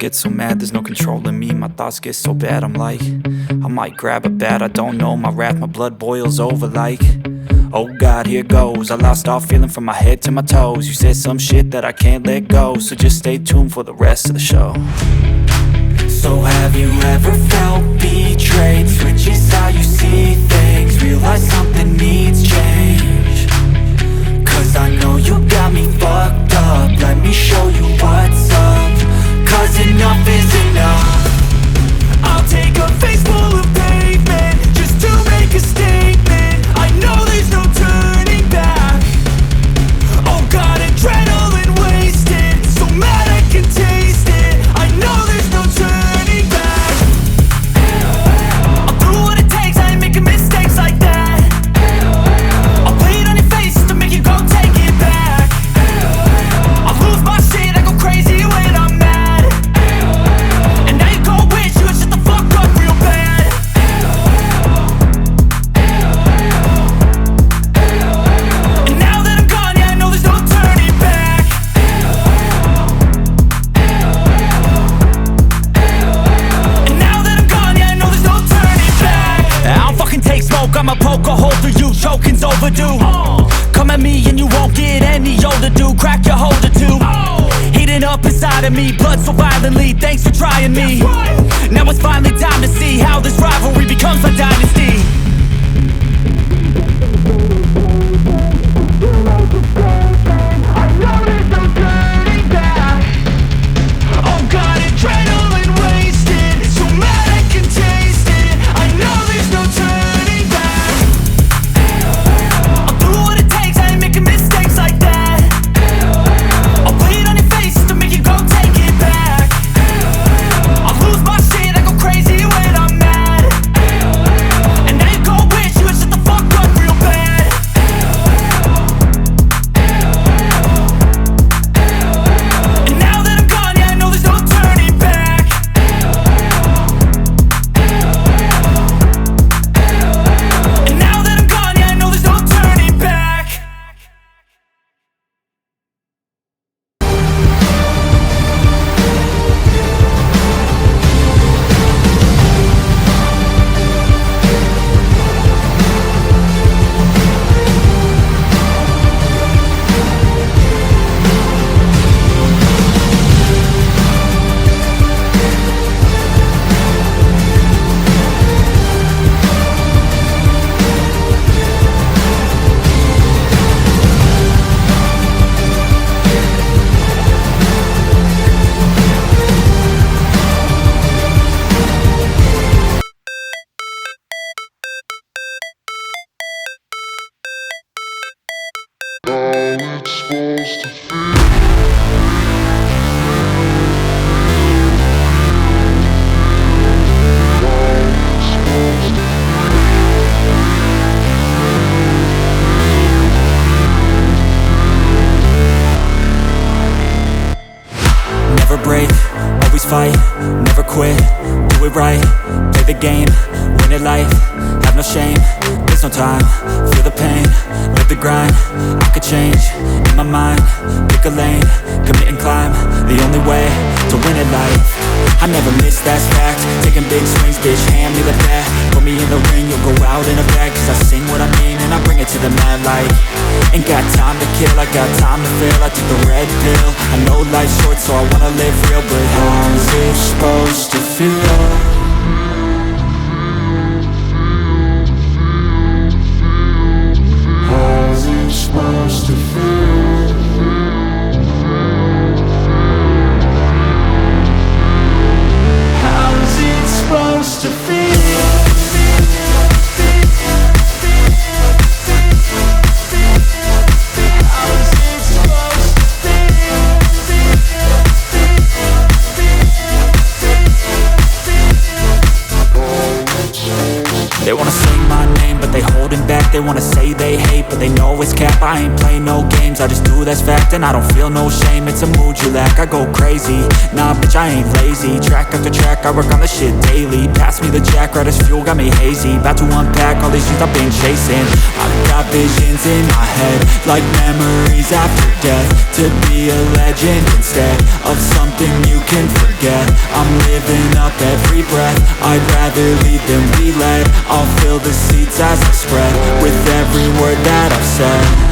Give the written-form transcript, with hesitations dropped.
get so mad, there's no controlling me. My thoughts get so bad, I'm like, I might grab a bat, I don't know. My wrath, my blood boils over like, oh God, here goes. I lost all feeling from my head to my toes. You said some shit that I can't let go, so just stay tuned for the rest of the show. So have you ever felt betrayed? Switches how you see things, realize something needs change. Cause I know you got me fucked up, let me show you what's up. Cause enough is enough. I'll take a face full of pavement just to make a statement. I know there's no turning back. Oh God, adrenaline wasted, so mad I can taste it. I know there's no turning back. I'll do what it takes, I ain't making mistakes like that. I'll play it on your face to make you go take it back. I'll lose my shit, I go crazy when I'm mad. And now you go wish you would shut the fuck up real bad. And now that I'm gone, yeah, I know there's no turning back. And now that I'm gone, yeah, I know there's no turning back. I don't fucking take smoke, I'ma poke a hole through you, choking's overdue. Come at me and you won't get any older, dude. Crack your holder too. Heating up inside of me, blood so violently. Thanks for trying me. Now it's finally time to see how this rivalry becomes a dynasty. I know there's no turning back. Oh God, adrenaline wasted, so mad I can taste it. I know there's no turning back. I'll do what it takes, I ain't making mistakes like that. I'll play it on your face to make you go take it back. I'll lose my shit, I go crazy when I'm mad. And now you go wish you would shut the fuck up real bad. And now that I'm gone, yeah, I know there's no turning back. And now that I'm gone, yeah, I know there's no turning back. Never break, always fight, never quit, do it right, play the game, win it life, have no shame, there's no time, feel the pain, live the grind, I could change, in my mind, pick a lane, commit and climb, the only way to win it life. I never miss, that's fact, taking big swings, bitch, hand me the bat, put me in the ring, you'll go out in a bag, cause I sing what I mean and I bring it to the mad light. Ain't got time to kill, I got time to feel, I took the red pill, I know life's short so I wanna live real, but how's it supposed to feel? How's it supposed to feel? How's it supposed to feel? How's it supposed to feel? They wanna say they hate, but they know it's cap. I ain't playing no games, I just do, that's fact. And I don't feel no shame, it's a mood you lack. I go crazy, nah bitch I ain't lazy. Track after track, I work on this shit daily. Pass me the jack, right as fuel, got me hazy. About to unpack all these things I've been chasing. I've got visions in my head, like memories after death. To be a legend instead of something you can forget. I'm living up every breath, I'd rather lead than be led. I'll fill the seats as I spread with every word that I've said.